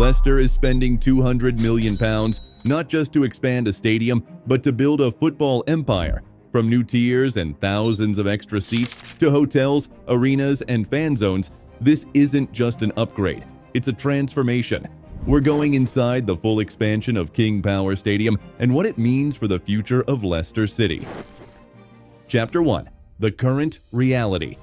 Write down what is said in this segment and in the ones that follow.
Leicester is spending £200 million not just to expand a stadium, but to build a football empire. From new tiers and thousands of extra seats to hotels, arenas, and fan zones, this isn't just an upgrade, it's a transformation. We're going inside the full expansion of King Power Stadium and what it means for the future of Leicester City. Chapter 1. The Current Reality.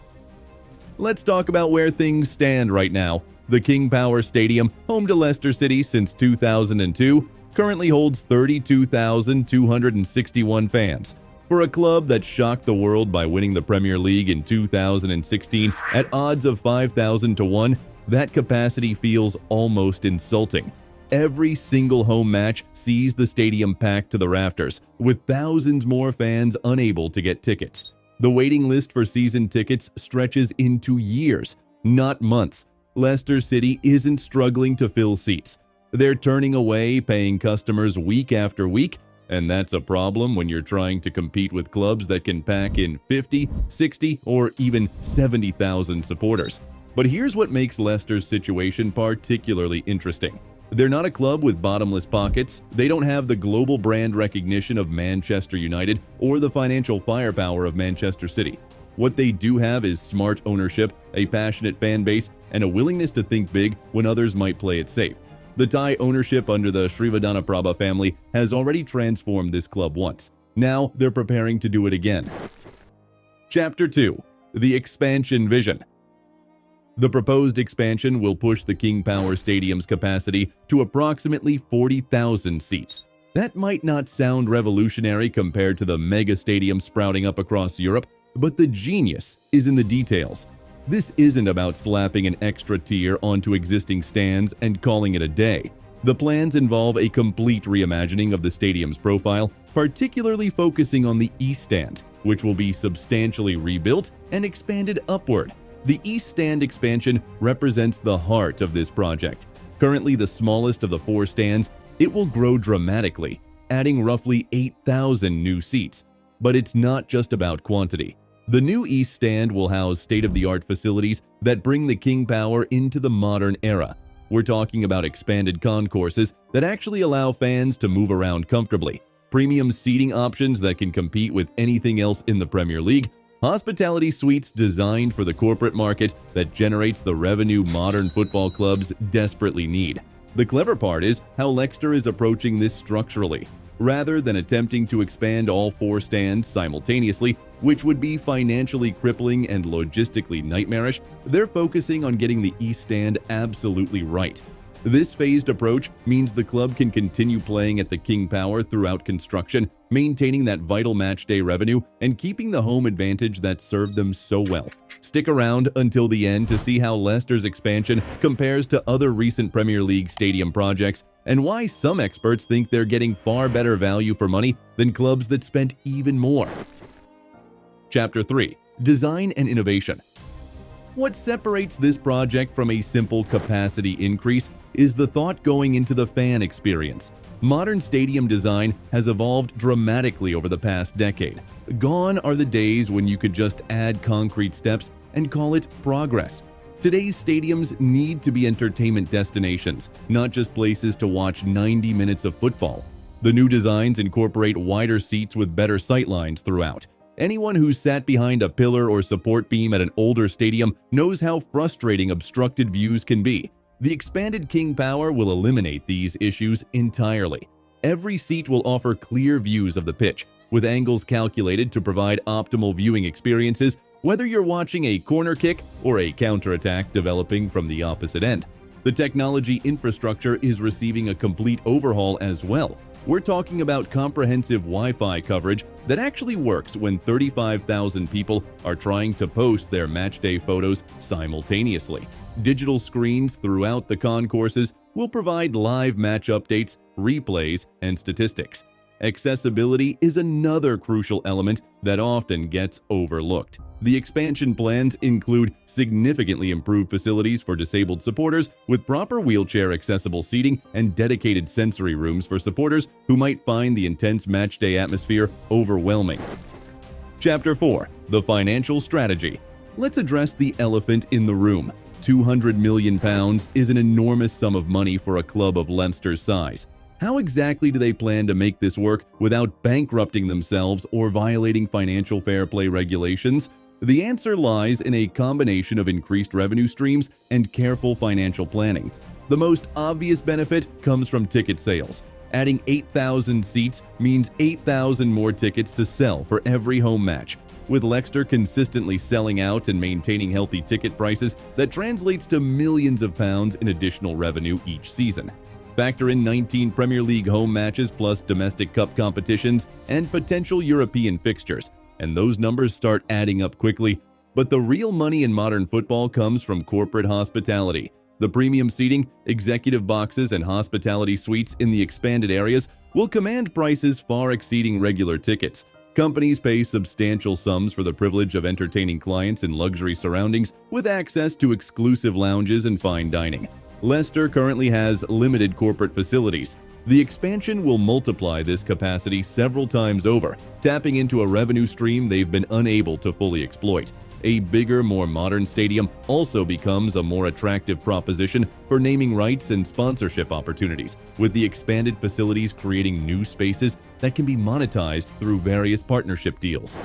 Let's talk about where things stand right now. The King Power Stadium, home to Leicester City since 2002, currently holds 32,261 fans. For a club that shocked the world by winning the Premier League in 2016 at odds of 5,000 to 1, that capacity feels almost insulting. Every single home match sees the stadium packed to the rafters, with thousands more fans unable to get tickets. The waiting list for season tickets stretches into years, not months. Leicester City isn't struggling to fill seats. They're turning away paying customers week after week, and that's a problem when you're trying to compete with clubs that can pack in 50, 60, or even 70,000 supporters. But here's what makes Leicester's situation particularly interesting. They're not a club with bottomless pockets. They don't have the global brand recognition of Manchester United or the financial firepower of Manchester City. What they do have is smart ownership, a passionate fan base, and a willingness to think big when others might play it safe. The Thai ownership under the Srivadhanaprabha family has already transformed this club once. Now they're preparing to do it again. Chapter 2. The Expansion Vision. The proposed expansion will push the King Power Stadium's capacity to approximately 40,000 seats. That might not sound revolutionary compared to the mega stadiums sprouting up across Europe, but the genius is in the details. This isn't about slapping an extra tier onto existing stands and calling it a day. The plans involve a complete reimagining of the stadium's profile, particularly focusing on the East Stand, which will be substantially rebuilt and expanded upward. The East Stand expansion represents the heart of this project. Currently the smallest of the 4 stands, it will grow dramatically, adding roughly 8,000 new seats. But it's not just about quantity. The new East Stand will house state-of-the-art facilities that bring the King Power into the modern era. We're talking about expanded concourses that actually allow fans to move around comfortably, premium seating options that can compete with anything else in the Premier League, hospitality suites designed for the corporate market that generates the revenue modern football clubs desperately need. The clever part is how Leicester is approaching this structurally. Rather than attempting to expand all 4 stands simultaneously, which would be financially crippling and logistically nightmarish, they're focusing on getting the East Stand absolutely right. This phased approach means the club can continue playing at the King Power throughout construction, maintaining that vital matchday revenue and keeping the home advantage that served them so well. Stick around until the end to see how Leicester's expansion compares to other recent Premier League stadium projects and why some experts think they're getting far better value for money than clubs that spent even more. Chapter 3. Design and Innovation. What separates this project from a simple capacity increase is the thought going into the fan experience. Modern stadium design has evolved dramatically over the past decade. Gone are the days when you could just add concrete steps and call it progress. Today's stadiums need to be entertainment destinations, not just places to watch 90 minutes of football. The new designs incorporate wider seats with better sightlines throughout. Anyone who's sat behind a pillar or support beam at an older stadium knows how frustrating obstructed views can be. The expanded King Power will eliminate these issues entirely. Every seat will offer clear views of the pitch, with angles calculated to provide optimal viewing experiences, whether you're watching a corner kick or a counterattack developing from the opposite end. The technology infrastructure is receiving a complete overhaul as well. We're talking about comprehensive Wi-Fi coverage that actually works when 35,000 people are trying to post their matchday photos simultaneously. Digital screens throughout the concourses will provide live match updates, replays, and statistics. Accessibility is another crucial element that often gets overlooked. The expansion plans include significantly improved facilities for disabled supporters with proper wheelchair-accessible seating and dedicated sensory rooms for supporters who might find the intense matchday atmosphere overwhelming. Chapter 4. The Financial Strategy. Let's address the elephant in the room. £200 million is an enormous sum of money for a club of Leicester's size. How exactly do they plan to make this work without bankrupting themselves or violating financial fair play regulations? The answer lies in a combination of increased revenue streams and careful financial planning. The most obvious benefit comes from ticket sales. Adding 8,000 seats means 8,000 more tickets to sell for every home match. With Leicester consistently selling out and maintaining healthy ticket prices, that translates to millions of pounds in additional revenue each season. Factor in 19 Premier League home matches plus domestic cup competitions and potential European fixtures, and those numbers start adding up quickly. But the real money in modern football comes from corporate hospitality. The premium seating, executive boxes, and hospitality suites in the expanded areas will command prices far exceeding regular tickets. Companies pay substantial sums for the privilege of entertaining clients in luxury surroundings with access to exclusive lounges and fine dining. Leicester currently has limited corporate facilities. The expansion will multiply this capacity several times over, tapping into a revenue stream they've been unable to fully exploit. A bigger, more modern stadium also becomes a more attractive proposition for naming rights and sponsorship opportunities, with the expanded facilities creating new spaces that can be monetized through various partnership deals.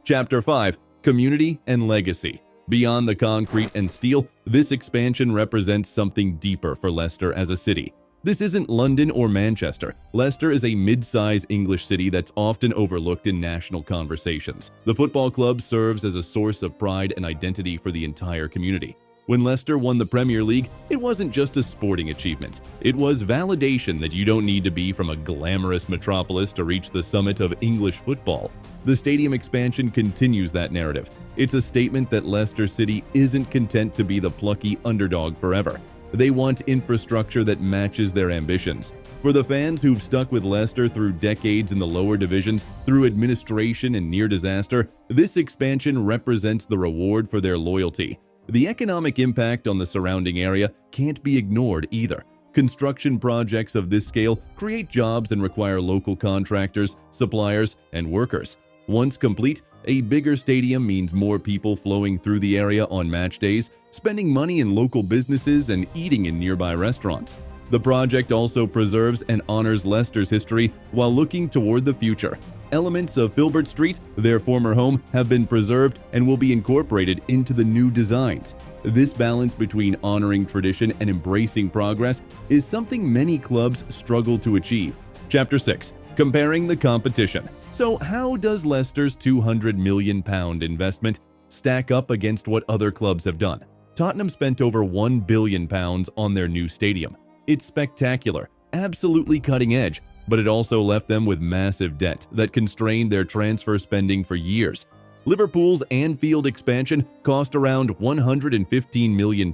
Chapter 5: Community and Legacy. Beyond the concrete and steel, this expansion represents something deeper for Leicester as a city. This isn't London or Manchester. Leicester is a mid-size English city that's often overlooked in national conversations. The football club serves as a source of pride and identity for the entire community. When Leicester won the Premier League, it wasn't just a sporting achievement. It was validation that you don't need to be from a glamorous metropolis to reach the summit of English football. The stadium expansion continues that narrative. It's a statement that Leicester City isn't content to be the plucky underdog forever. They want infrastructure that matches their ambitions. For the fans who've stuck with Leicester through decades in the lower divisions, through administration and near disaster, this expansion represents the reward for their loyalty. The economic impact on the surrounding area can't be ignored either. Construction projects of this scale create jobs and require local contractors, suppliers, and workers. Once complete, a bigger stadium means more people flowing through the area on match days, spending money in local businesses, and eating in nearby restaurants. The project also preserves and honors Leicester's history while looking toward the future. Elements of Filbert Street, their former home, have been preserved and will be incorporated into the new designs. This balance between honoring tradition and embracing progress is something many clubs struggle to achieve. Chapter 6: Comparing the competition. So how does Leicester's £200 million investment stack up against what other clubs have done? Tottenham spent over £1 billion on their new stadium. It's spectacular, absolutely cutting edge, but it also left them with massive debt that constrained their transfer spending for years. Liverpool's Anfield expansion cost around £115 million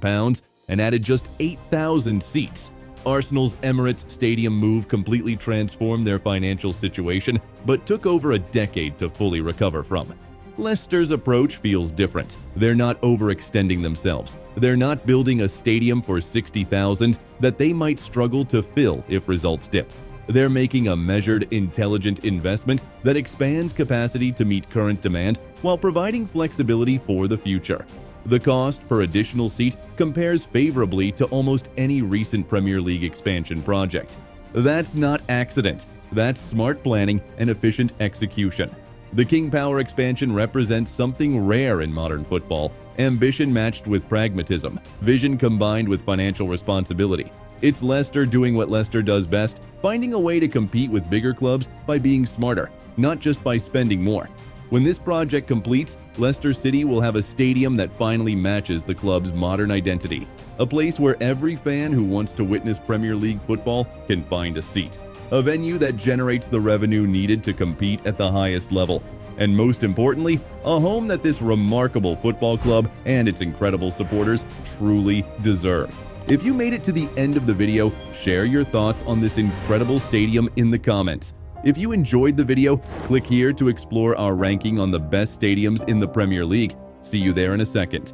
and added just 8,000 seats. Arsenal's Emirates Stadium move completely transformed their financial situation, but took over a decade to fully recover from. Leicester's approach feels different. They're not overextending themselves. They're not building a stadium for 60,000 that they might struggle to fill if results dip. They're making a measured, intelligent investment that expands capacity to meet current demand while providing flexibility for the future. The cost per additional seat compares favorably to almost any recent Premier League expansion project. That's not accident. That's smart planning and efficient execution. The King Power expansion represents something rare in modern football: ambition matched with pragmatism, vision combined with financial responsibility. It's Leicester doing what Leicester does best, finding a way to compete with bigger clubs by being smarter, not just by spending more. When this project completes, Leicester City will have a stadium that finally matches the club's modern identity, a place where every fan who wants to witness Premier League football can find a seat, a venue that generates the revenue needed to compete at the highest level, and most importantly, a home that this remarkable football club and its incredible supporters truly deserve. If you made it to the end of the video, share your thoughts on this incredible stadium in the comments. If you enjoyed the video, click here to explore our ranking on the best stadiums in the Premier League. See you there in a second.